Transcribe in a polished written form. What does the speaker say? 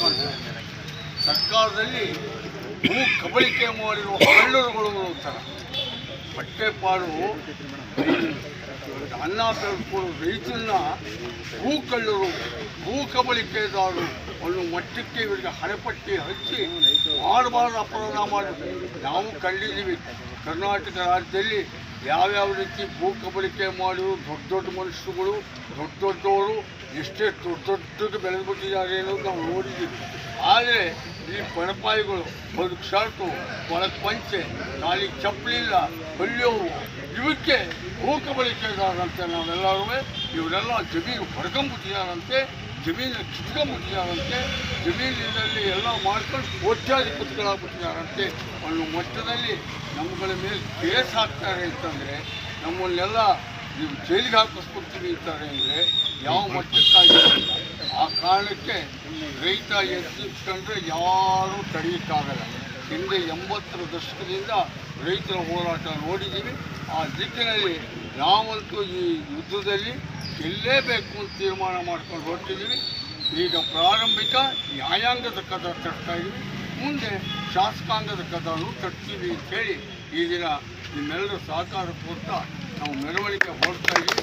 ಕಾಣ್ತದೆ. ಸರ್ಕಾರದಲ್ಲಿ ಭೂ ಕಬಳಿಕೆ ಮಾಡಿರುವ ಕಳ್ಳರುಗಳು ಥರ ಹೊಟ್ಟೆಪಾಡು ಅನ್ನ ಬೆಳೆದುಕೊಳ್ಳೋ ರೈತರನ್ನ ಭೂ ಕಳ್ಳರು, ಭೂ ಕಬಳಿಕೆದಾರರು ಒಂದು ಮಟ್ಟಕ್ಕೆ ಇವರಿಗೆ ಹಣೆಪಟ್ಟಿ ಹಚ್ಚಿ ಮಾಡಬಾರ್ದು ಅಪರಾಧ ಮಾಡಿ ನಾವು ಕಂಡಿದ್ದೀವಿ. ಕರ್ನಾಟಕ ರಾಜ್ಯದಲ್ಲಿ ಯಾವ್ಯಾವ ರೀತಿ ಭೂ ಕಬಳಿಕೆ ಮಾಡಿದ್ರು ದೊಡ್ಡ ದೊಡ್ಡ ಮನುಷ್ಯರುಗಳು, ದೊಡ್ಡ ದೊಡ್ಡವರು ಎಷ್ಟೇ ದೊಡ್ಡಕ್ಕೆ ಬೆಳೆದ್ಬಿಟ್ಟಿದ್ದಾರೆ ಅನ್ನೋದು ನಾವು ನೋಡಿದ್ದೀವಿ. ಆದರೆ ಈ ಬಡಪಾಯಿಗಳು ಬದುಕು ಶರ್ಟು, ಒಳಗೆ ಪಂಚೆ, ಕಾಲಿಗೆ ಚಪ್ಪಲಿಲ್ಲ, ಹೊಲಿಯೋವು, ಇವಕ್ಕೆ ಭೂ ಕಬಳಿಕೆದಾರಂತೆ ನಾವೆಲ್ಲರೂ. ಇವರೆಲ್ಲ ಜಮೀನು ಹೊಡ್ಕೊಂಬಿಟ್ಟಿದ್ದಾರಂತೆ, ಜಮೀನು ಕಿತ್ಕೊಂಬಿಟ್ಟಿದ್ದಾರಂತೆ, ಜಮೀನಿನಲ್ಲಿ ಎಲ್ಲ ಮಾಡ್ಕೊಂಡು ಕೋಟ್ಯಾಧಿಪತಿಗಳಾಗ್ಬಿಟ್ಟಿದ್ದಾರಂತೆ ಅನ್ನೋ ಮಟ್ಟದಲ್ಲಿ ನಮ್ಮಗಳ ಮೇಲೆ ಕೇಸ್ ಹಾಕ್ತಾರೆ ಅಂತಂದರೆ, ನಮ್ಮನ್ನೆಲ್ಲ ನೀವು ಜೈಲಿಗೆ ಹಾಕಿಸ್ಕೊಡ್ತೀವಿ ಅಂತಾರೆ ಅಂದರೆ ಯಾವ ಮಟ್ಟಕ್ಕಾಗಿಲ್ಲ. ಆ ಕಾರಣಕ್ಕೆ ರೈತ ಎದ್ದಿಟ್ಕೊಂಡ್ರೆ ಯಾರೂ ತಡೆಯೋಕ್ಕಾಗಲ್ಲ. ಹಿಂದೆ 80ರ ದಶಕದಿಂದ ರೈತರ ಹೋರಾಟ ನೋಡಿದ್ದೀವಿ. ಆ ದಿಕ್ಕಿನಲ್ಲಿ ನಾವಂತೂ ಈ ಯುದ್ಧದಲ್ಲಿ ಗೆಲ್ಲೇಬೇಕು ಅಂತ ತೀರ್ಮಾನ ಮಾಡ್ಕೊಂಡು ಹೊರಟಿದ್ದೀವಿ. ಈಗ ಪ್ರಾರಂಭಿಕ ನ್ಯಾಯಾಂಗದ ಕದ ತಟ್ತಾ ಇದ್ದೀವಿ, ಮುಂದೆ ಶಾಸಕಾಂಗದ ಕದನೂ ತಟ್ತೀವಿ ಅಂತೇಳಿ ಈ ದಿನ ನಿಮ್ಮೆಲ್ಲರ ಸಹಕಾರ ಕೊಡ್ತಾ ನಾವು ಮೆರವಣಿಗೆ ಹೊರಡ್ತಾ ಇದ್ದೀವಿ.